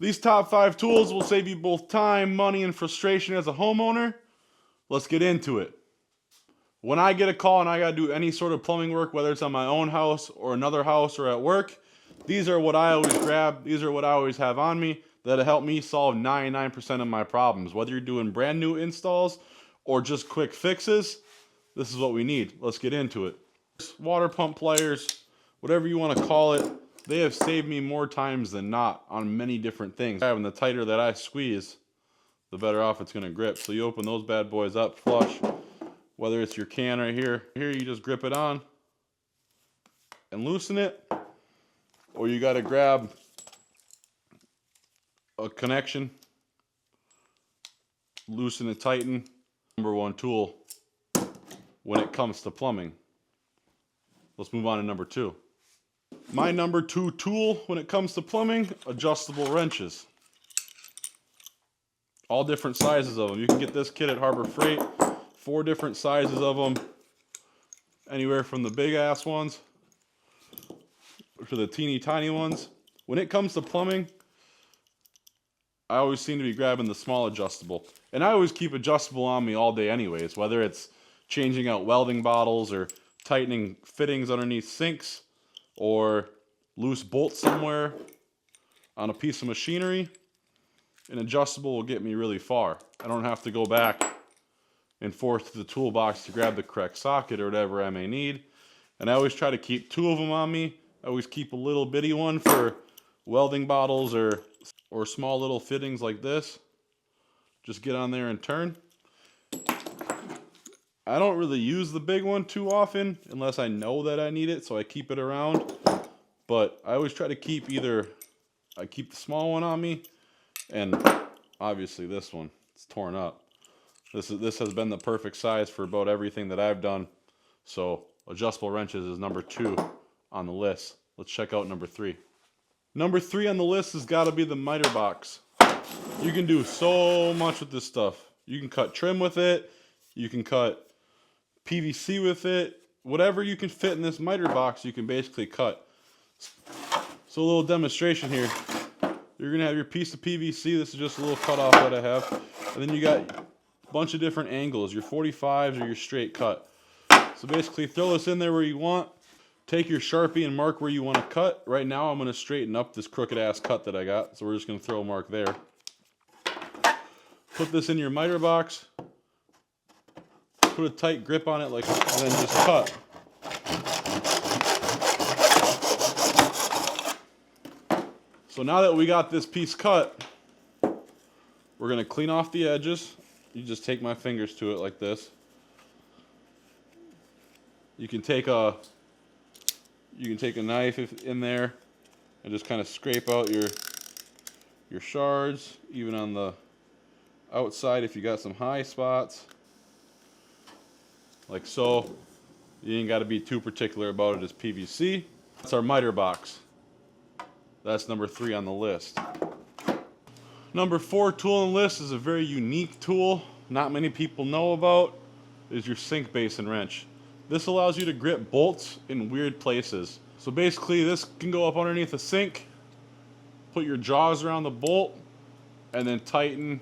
These top 5 tools will save you both time, money, and frustration as a homeowner. Let's get into it. When I get a call and I gotta do any sort of plumbing work, whether it's on my own house or another house or at work, these are what I always grab. These are what I always have on me that'll help me solve 99% of my problems. Whether you're doing brand new installs or just quick fixes, this is what we need. Let's get into it. Water pump pliers, whatever you want to call it, they have saved me more times than not on many different things. And the tighter that I squeeze, the better off it's going to grip. So you open those bad boys up flush. Whether it's your can right here, you just grip it on and loosen it, or you got to grab a connection, loosen and tighten. Number 1 tool when it comes to plumbing. Let's move on to number 2. My number 2 tool when it comes to plumbing, adjustable wrenches. All different sizes of them. You can get this kit at Harbor Freight. 4 different sizes of them. Anywhere from the big ass ones to the teeny tiny ones. When it comes to plumbing, I always seem to be grabbing the small adjustable. And I always keep adjustable on me all day anyways, whether it's changing out welding bottles or tightening fittings underneath sinks or loose bolts somewhere on a piece of machinery. An adjustable will get me really far. I don't have to go back and forth to the toolbox to grab the correct socket or whatever I may need. And I always try to keep 2 of them on me. I always keep a little bitty one for welding bottles or small little fittings like this. Just get on there and turn. I don't really use the big one too often unless I know that I need it, so I keep it around. But I always try to keep I keep the small one on me, and obviously this one, it's torn up. This has been the perfect size for about everything that I've done. So adjustable wrenches is number 2 on the list. Let's check out number 3. Number 3 on the list has got to be the miter box. You can do so much with this stuff. You can cut trim with it. You can cut PVC with it. Whatever you can fit in this miter box, you can basically cut. So a little demonstration here. You're going to have your piece of PVC. This is just a little cutoff that I have. And then you got bunch of different angles, your 45s or your straight cut. So basically throw this in there where you want. Take your Sharpie and mark where you want to cut. Right now I'm going to straighten up this crooked ass cut that I got. So we're just going to throw a mark there. Put this in your miter box. Put a tight grip on it and then just cut. So now that we got this piece cut, we're going to clean off the edges. You just take my fingers to it like this. You can take a knife in there and just kind of scrape out your shards, even on the outside if you got some high spots. Like so. You ain't got to be too particular about it as PVC. That's our miter box. That's number 3 on the list. Number 4 tool on the list is a very unique tool not many people know about, is your sink basin wrench. This allows you to grip bolts in weird places. So basically this can go up underneath a sink, put your jaws around the bolt, and then tighten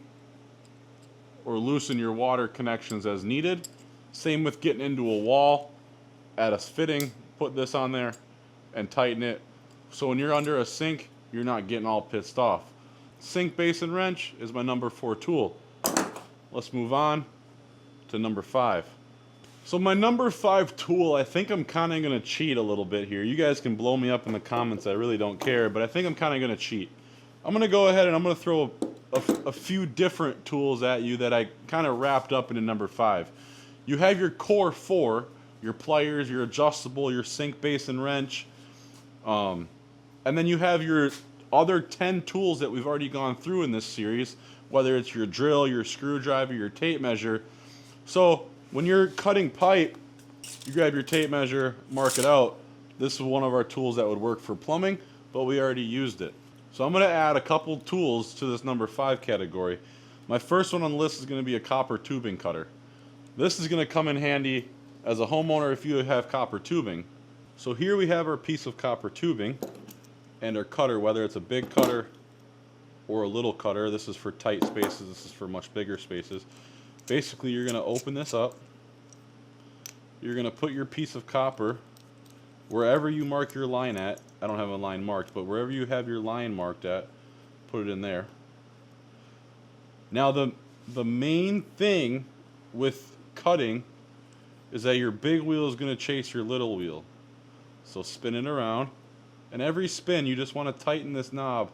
or loosen your water connections as needed. Same with getting into a wall at a fitting, put this on there and tighten it. So when you're under a sink, you're not getting all pissed off. Sink basin wrench is my number 4 tool. Let's move on to number 5. So my number 5 tool, I think I'm kind of going to cheat a little bit here. You guys can blow me up in the comments, I really don't care, but I think I'm kind of going to cheat. I'm going to go ahead and I'm going to throw a few different tools at you that I kind of wrapped up into number 5. You have your core 4, your pliers, your adjustable, your sink basin wrench, and then you have your other 10 tools that we've already gone through in this series, whether it's your drill, your screwdriver, your tape measure. So when you're cutting pipe, you grab your tape measure, mark it out. This is one of our tools that would work for plumbing, but we already used it. So I'm going to add a couple tools to this number 5 category. My first one on the list is going to be a copper tubing cutter. This is going to come in handy as a homeowner if you have copper tubing. So here we have our piece of copper tubing and our cutter, whether it's a big cutter or a little cutter. This is for tight spaces. This is for much bigger spaces. Basically, you're going to open this up. You're going to put your piece of copper wherever you mark your line at. I don't have a line marked, but wherever you have your line marked at, put it in there. Now the main thing with cutting is that your big wheel is going to chase your little wheel. So spin it around, and every spin you just want to tighten this knob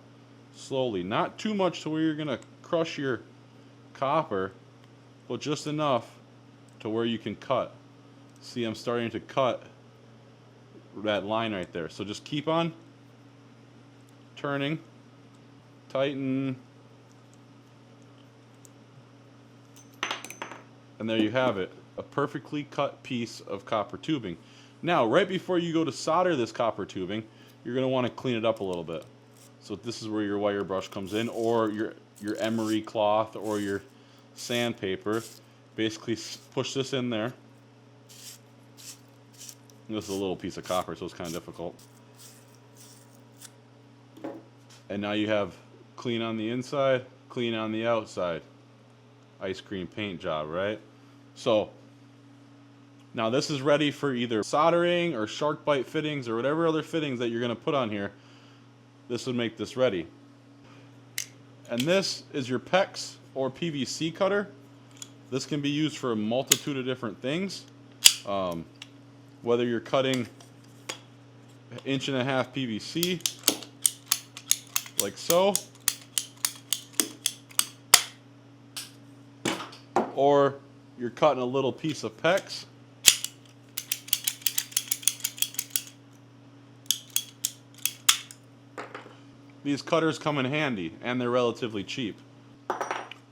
slowly. Not too much to where you're going to crush your copper, but just enough to where you can cut. See, I'm starting to cut that line right there. So just keep on turning, tighten, and there you have it. A perfectly cut piece of copper tubing. Now, right before you go to solder this copper tubing, you're going to want to clean it up a little bit. So this is where your wire brush comes in, or your emery cloth, or your sandpaper. Basically push this in there. This is a little piece of copper, so it's kind of difficult. And now you have clean on the inside, clean on the outside. Ice cream paint job, right? So now this is ready for either soldering or shark bite fittings or whatever other fittings that you're going to put on here. This would make this ready. And this is your PEX or PVC cutter. This can be used for a multitude of different things. Whether you're cutting 1.5 inch PVC, like so, or you're cutting a little piece of PEX. These cutters come in handy, and they're relatively cheap.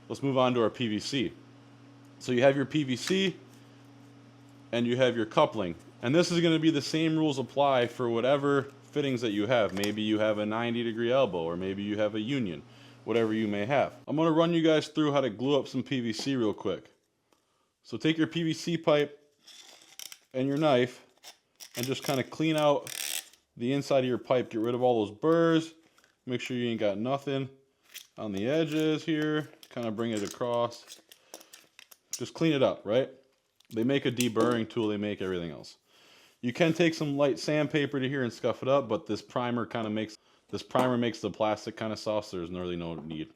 Let's move on to our PVC. So you have your PVC, and you have your coupling. And this is going to be the same rules apply for whatever fittings that you have. Maybe you have a 90-degree elbow, or maybe you have a union, whatever you may have. I'm going to run you guys through how to glue up some PVC real quick. So take your PVC pipe and your knife and just kind of clean out the inside of your pipe. Get rid of all those burrs. Make sure you ain't got nothing on the edges here. Kind of bring it across. Just clean it up, right? They make a deburring tool. They make everything else. You can take some light sandpaper to here and scuff it up, but this primer makes the plastic kind of soft, so there's really no need.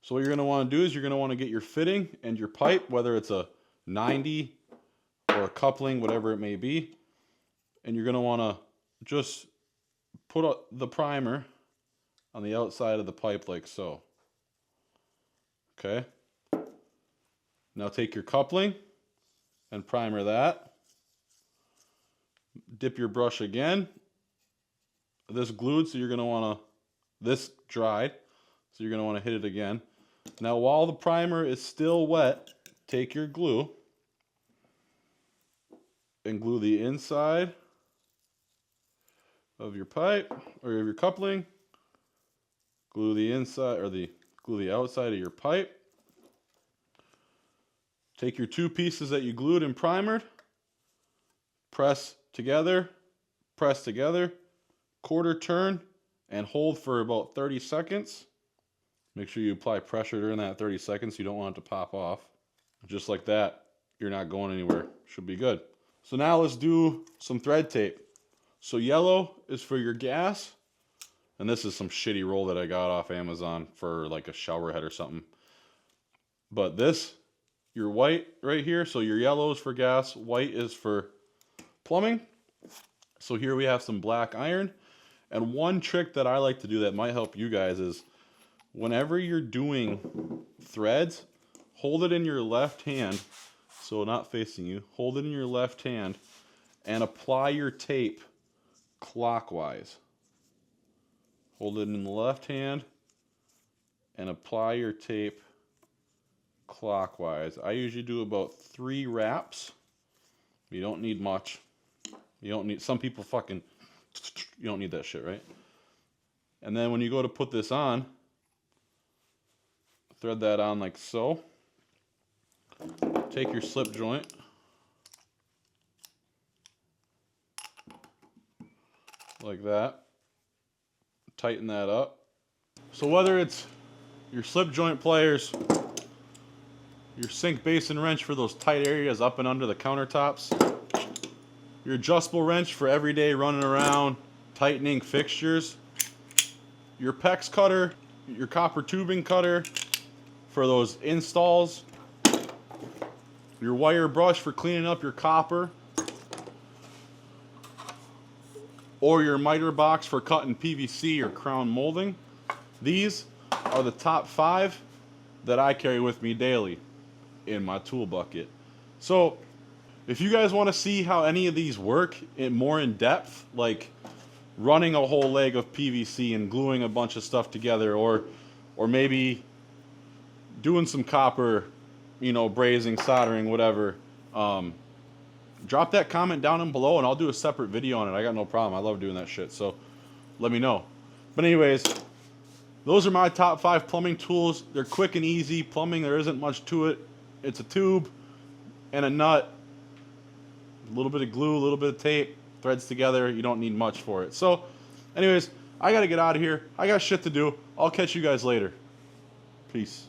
So what you're going to want to do is you're going to want to get your fitting and your pipe, whether it's a 90 or a coupling, whatever it may be, and you're going to want to just put the primer on the outside of the pipe like so. Okay. Now take your coupling and primer that. Dip your brush again. This glued, so you're going to want to, this dried, so you're going to want to hit it again. Now while the primer is still wet, take your glue and glue the inside of your pipe or of your coupling. Glue the inside or glue the outside of your pipe. Take your two pieces that you glued and primered, press together, quarter turn, and hold for about 30 seconds. Make sure you apply pressure during that 30 seconds. You don't want it to pop off. Just like that, you're not going anywhere. Should be good. So now let's do some thread tape. So yellow is for your gas, and this is some shitty roll that I got off Amazon for like a shower head or something. But this, your white right here, so your yellow is for gas, white is for plumbing. So here we have some black iron. And one trick that I like to do that might help you guys is whenever you're doing threads, hold it in your left hand, so not facing you, hold it in your left hand and apply your tape clockwise. Hold it in the left hand and apply your tape clockwise. I usually do about 3 wraps. You don't need much. You don't need, some people fucking, you don't need that shit, right? And then when you go to put this on, thread that on like so. Take your slip joint. Like that. Tighten that up. So whether it's your slip joint pliers, your sink basin wrench for those tight areas up and under the countertops, your adjustable wrench for everyday running around, tightening fixtures, your PEX cutter, your copper tubing cutter for those installs, your wire brush for cleaning up your copper, or your miter box for cutting PVC or crown molding. These are the top 5 that I carry with me daily in my tool bucket. So if you guys want to see how any of these work more in depth, like running a whole leg of PVC and gluing a bunch of stuff together, or maybe doing some copper, you know, brazing, soldering, whatever, drop that comment down in below and I'll do a separate video on it. I got no problem. I love doing that shit, so let me know. But anyways, those are my top 5 plumbing tools. They're quick and easy. Plumbing, there isn't much to it. It's a tube and a nut, a little bit of glue, a little bit of tape, threads together. You don't need much for it. So anyways, I gotta get out of here. I got shit to do. I'll catch you guys later. Peace.